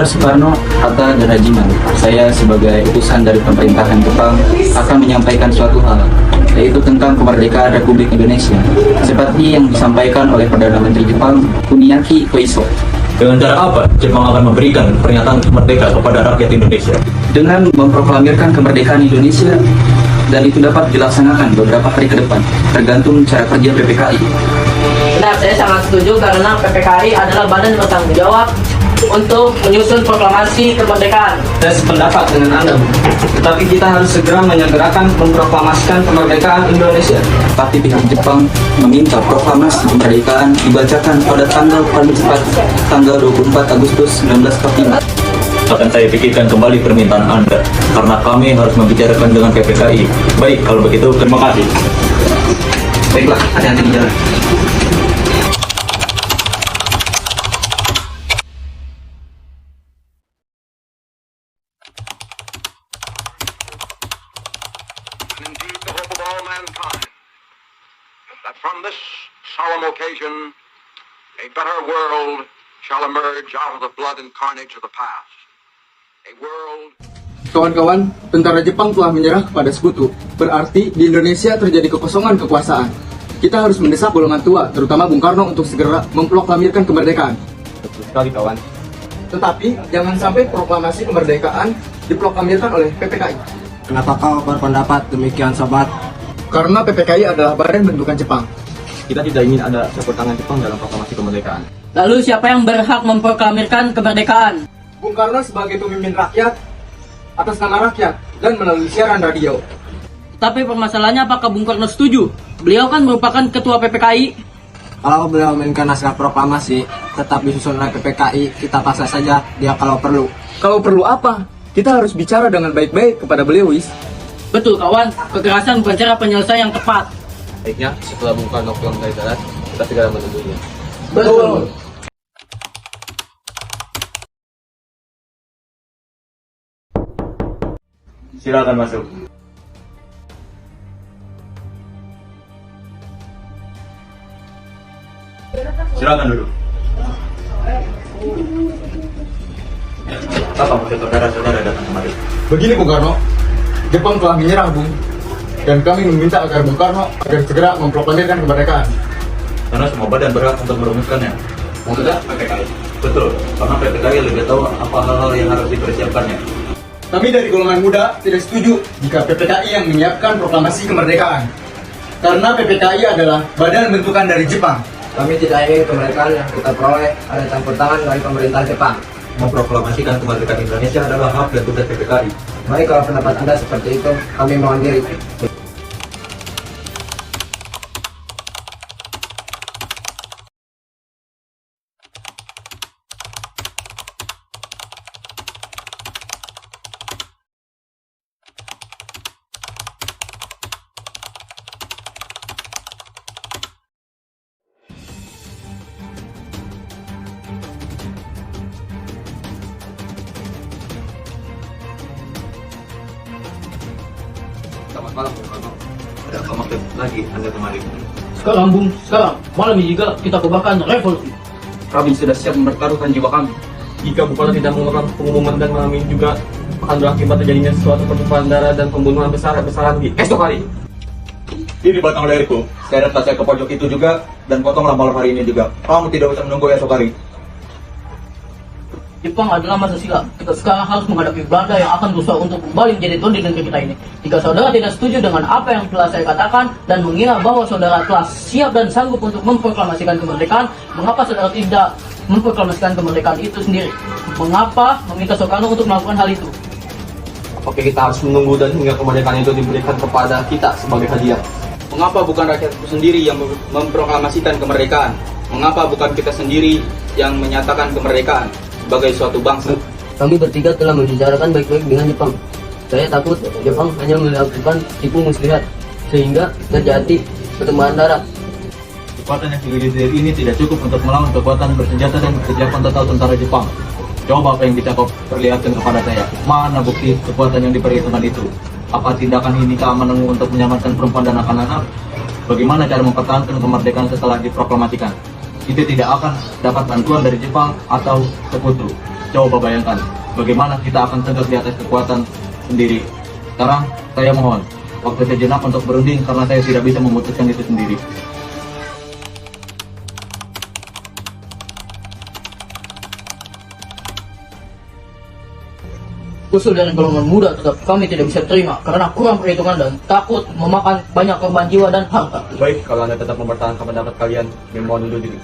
Soekarno, Hatta, dan Hajiman, saya sebagai utusan dari pemerintahan Jepang akan menyampaikan suatu hal, yaitu tentang kemerdekaan Republik Indonesia, seperti yang disampaikan oleh Perdana Menteri Jepang, Kuniaki Koiso. Dengan cara apa Jepang akan memberikan pernyataan merdeka kepada rakyat Indonesia? Dengan memproklamirkan kemerdekaan Indonesia, dan itu dapat dilaksanakan beberapa hari ke depan, tergantung cara kerja PPKI. Benar, saya sangat setuju karena PPKI adalah badan bertanggung jawab untuk menyusun proklamasi kemerdekaan. Saya sependapat dengan Anda, tetapi kita harus segera menyegerakan memproklamasikan kemerdekaan Indonesia. Tapi pihak Jepang meminta proklamasi kemerdekaan dibacakan pada tanggal paling cepat, tanggal 24 Agustus 1945. Akan saya pikirkan kembali permintaan Anda, karena kami harus membicarakan dengan PPKI. Baik, kalau begitu, terima kasih. Baiklah, hati-hati di jalan. And indeed the hope of all mankind, that from this solemn occasion a better world shall emerge out of the blood and carnage of the past. A world... Kawan-kawan, tentara Jepang telah menyerah kepada sekutu. Berarti di Indonesia terjadi kekosongan kekuasaan. Kita harus mendesak golongan tua, terutama Bung Karno, untuk segera memproklamirkan kemerdekaan. Betul sekali, kawan. Tetapi jangan sampai proklamasi kemerdekaan diproklamirkan oleh PPKI. Kenapa kau berpendapat demikian, sobat? Karena PPKI adalah badan bentukan Jepang. Kita tidak ingin ada campur tangan Jepang dalam proklamasi kemerdekaan. Lalu siapa yang berhak memproklamirkan kemerdekaan? Bung Karno sebagai pemimpin rakyat, atas nama rakyat, dan melalui siaran radio. Tapi permasalahannya apakah Bung Karno setuju? Beliau kan merupakan ketua PPKI. Kalau beliau menginginkan naskah proklamasi tetap disusun oleh PPKI, kita paksa saja dia kalau perlu. Kalau perlu apa? Kita harus bicara dengan baik-baik kepada beliau, Wis. Betul kawan, kekerasan bukan cara penyelesaian yang tepat. Baiknya, setelah Bung Karno pulang dari darat, kita segera menemuinya. Betul. Silakan masuk. Silakan duduk. Apa maksud saudara-saudara datang kemari? Begini, Bung Karno. Jepang telah menyerah, Bung. Dan kami meminta agar Bung Karno agar segera memproklamirkan kemerdekaan. Karena semua badan berhak untuk merumuskannya. Maksudnya? PPKI. Betul, karena PPKI lebih tahu apa hal-hal yang harus dipersiapkannya. Kami dari golongan muda tidak setuju jika PPKI yang menyiapkan proklamasi kemerdekaan. Karena PPKI adalah badan bentukan dari Jepang. Kami tidak ingin kemerdekaan yang kita peroleh ada campur tangan dari pemerintah Jepang. Memproklamasikan kemerdekaan Indonesia adalah hak dan tugas PPKI. Baik, kalau pendapat Anda seperti itu, kami mohon diri. Selamat malam, Bung Karno. Ada apa maksud lagi Anda kemari? Sekarang Bung, sekarang malam ini juga kita kebahkan revolusi. Kami sudah siap mempertaruhkan jiwa kami. Jika Bung Karno tidak mengeluarkan pengumuman dan malam ini juga akan berakibat terjadinya suatu pertumpahan darah dan pembunuhan besar-besaran di esok hari. Di batang leherku, seret saya ke pojok itu juga, dan potonglah malam hari ini juga. Kamu tidak usah menunggu esok hari. Jepang adalah masa silam. Kita sekarang harus menghadapi Belanda yang akan berusaha untuk kembali menjadi tuan di negeri kita ini. Jika saudara tidak setuju dengan apa yang telah saya katakan dan mengira bahwa saudara telah siap dan sanggup untuk memproklamasikan kemerdekaan, mengapa saudara tidak memproklamasikan kemerdekaan itu sendiri? Mengapa meminta Soekarno untuk melakukan hal itu? Apakah kita harus menunggu dan hingga kemerdekaan itu diberikan kepada kita sebagai hadiah? Mengapa bukan rakyat itu sendiri yang memproklamasikan kemerdekaan? Mengapa bukan kita sendiri yang menyatakan kemerdekaan sebagai suatu bangsa? Kami bertiga telah membicarakan baik-baik dengan Jepang. Saya takut Jepang hanya melakukan tipu muslihat sehingga terjadi pertumpahan darah. Kekuatan yang sudah ini tidak cukup untuk melawan kekuatan bersenjata dan kesiapan total tentara Jepang. Coba apa yang bisa kau perlihatkan kepada saya? Mana bukti kekuatan yang diperhitungkan itu? Apa tindakan ini keamananmu untuk menyelamatkan perempuan dan anak-anak? Bagaimana cara mempertahankan kemerdekaan setelah diproklamasikan? Itu tidak akan dapat bantuan dari Jepang atau sekutu. Coba bayangkan, bagaimana kita akan tegak di atas kekuatan sendiri. Sekarang, saya mohon, waktu sejenak untuk berunding karena saya tidak bisa memutuskan itu sendiri. Usul dari golongan muda tetap kami tidak bisa terima karena kurang perhitungan dan takut memakan banyak korban jiwa dan harta. Baik, kalau Anda tetap mempertahankan pendapat kalian, kami mohon undur diri.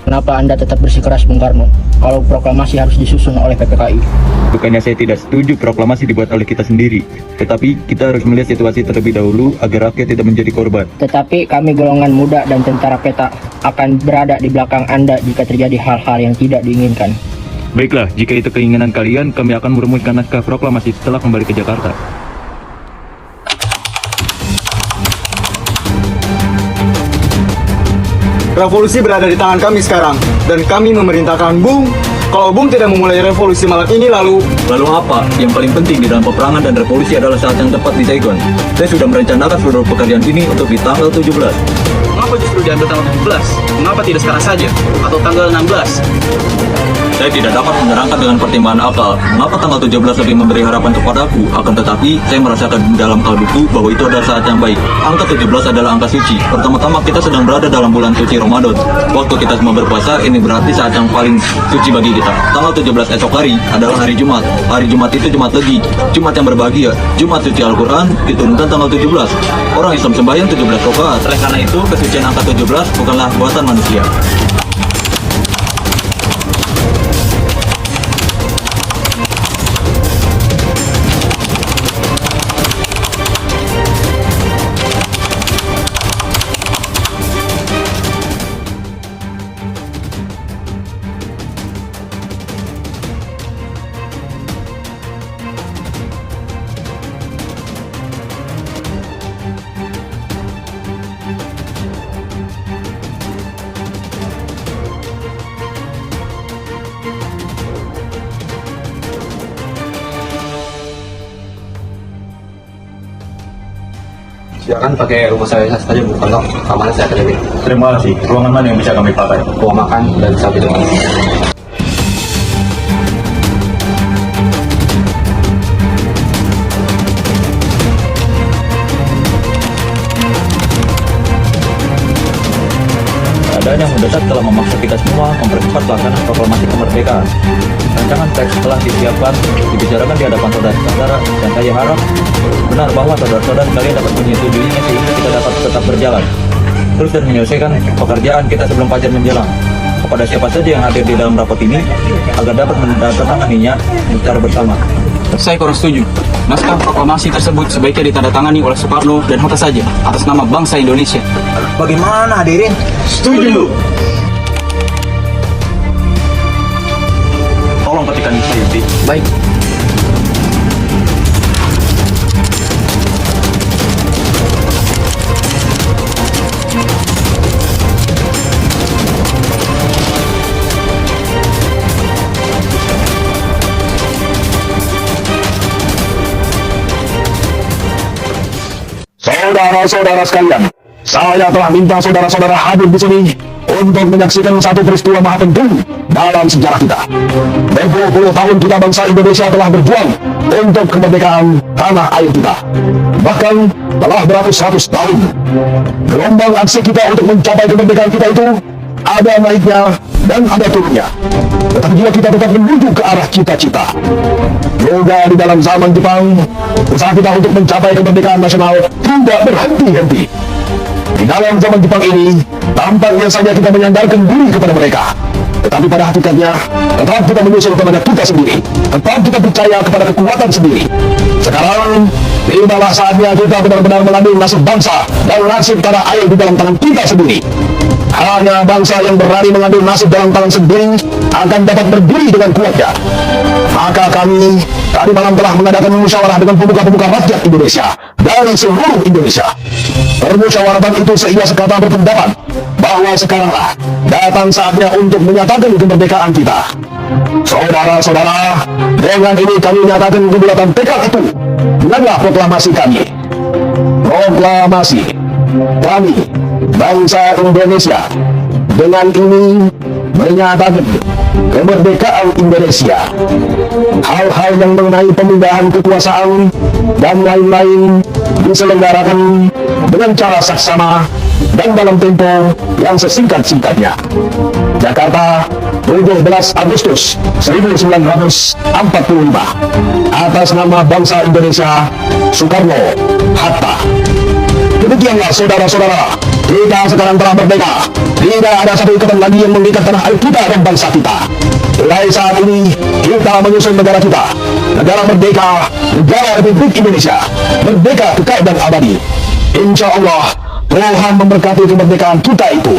Kenapa Anda tetap bersikeras, Bung Karno, kalau proklamasi harus disusun oleh PPKI? Bukannya saya tidak setuju proklamasi dibuat oleh kita sendiri, tetapi kita harus melihat situasi terlebih dahulu agar rakyat tidak menjadi korban. Tetapi kami golongan muda dan tentara peta akan berada di belakang Anda jika terjadi hal-hal yang tidak diinginkan. Baiklah, jika itu keinginan kalian, kami akan merumuskan naskah proklamasi setelah kembali ke Jakarta. Revolusi berada di tangan kami sekarang, dan kami memerintahkan Bung, kalau Bung tidak memulai revolusi malam ini lalu apa? Yang paling penting di dalam peperangan dan revolusi adalah saat yang tepat di Saigon. Saya sudah merencanakan seluruh pekerjaan ini untuk di tanggal 17. Mengapa justru diambil tanggal 17? Mengapa tidak sekarang saja? Atau tanggal 16? Saya tidak dapat menerangkan dengan pertimbangan akal mengapa tanggal 17 lebih memberi harapan kepadaku. Akan tetapi, saya merasakan dalam kalbuku bahwa itu adalah saat yang baik. Angka 17 adalah angka suci. Pertama-tama kita sedang berada dalam bulan suci Ramadan. Waktu kita semua berpuasa, ini berarti saat yang paling suci bagi kita. Tanggal 17 esok hari adalah hari Jumat. Hari Jumat itu Jumat Legi, Jumat yang berbahagia. Jumat suci Al-Quran diturunkan tanggal 17. Orang Islam sembahyang 17 rakaat. Oleh karena itu, kesucian angka 17 bukanlah buatan manusia. Silakan pakai rumah saya saja, Bu Karno. Keamanan saya terjamin. Terima kasih. Ruangan mana yang bisa kami pakai? Ruang makan dan sampai depan. Keadaan yang mendesak telah memaksa kita semua mempercepat pelaksanaan proklamasi kemerdekaan. Rancangan teks telah disiapkan, dibicarakan di hadapan saudara-saudara, dan saya harap benar bahwa saudara-saudara kalian dapat menyetujuinya sehingga kita dapat tetap berjalan terus dan menyelesaikan pekerjaan kita sebelum fajar menjelang. Kepada siapa saja yang hadir di dalam rapat ini agar dapat menandatanganinya secara bersama. Saya kurang setuju. Naskah proklamasi tersebut sebaiknya ditandatangani oleh Soekarno dan Hatta saja atas nama bangsa Indonesia. Bagaimana hadirin? setuju. Tolong petikan saya, Yudi. Baik. Saudara-saudara sekalian, saya telah minta saudara-saudara hadir di sini untuk menyaksikan satu peristiwa maha penting dalam sejarah kita. Berpuluh-puluh tahun kita bangsa Indonesia telah berjuang untuk kemerdekaan tanah air kita. Bahkan telah beratus-ratus tahun. Gelombang aksi kita untuk mencapai kemerdekaan kita itu ada naiknya dan ada turunnya. Tetapi juga kita tetap menuju ke arah cita-cita. Yoga di dalam zaman Jepang, usaha kita untuk mencapai kemerdekaan nasional tidak berhenti-henti. Di dalam zaman Jepang ini, tampaknya saja kita menyandarkan diri kepada mereka. Tetapi pada hakikatnya, tetap kita menyusul kepada kita sendiri. Tetap kita percaya kepada kekuatan sendiri. Sekarang, Tibalah saatnya kita benar-benar mengambil nasib bangsa dan nasib tanah air di dalam tangan kita sendiri. Hanya bangsa yang berani mengambil nasib dalam tangan sendiri akan dapat berdiri dengan kuatnya. Maka kami tadi malam telah mengadakan musyawarah dengan pemuka-pemuka rakyat Indonesia dari seluruh Indonesia. Permusyawaratan itu seiya sekata berpendapat bahwa sekaranglah datang saatnya untuk menyatakan kemerdekaan kita. Saudara-saudara, dengan ini kami nyatakan kebulatan tekad itu. Dengarlah proklamasi kami. Proklamasi kami, bangsa Indonesia, dengan ini menyatakan kemerdekaan Indonesia. Hal-hal yang mengenai pemindahan kekuasaan dan lain-lain diselenggarakan dengan cara saksama dan dalam tempo yang sesingkat-singkatnya. Jakarta, 17 Agustus 1945. Atas nama bangsa Indonesia, Soekarno-Hatta. Demikianlah saudara-saudara, kita sekarang telah merdeka. Tidak ada satu ikatan lagi yang mengikat tanah air kita dan bangsa kita. Mulai saat ini, kita menyusun negara kita. Negara merdeka, negara Republik Indonesia. Merdeka kekal dan abadi. Insya Allah, Tuhan memberkati kemerdekaan kita itu.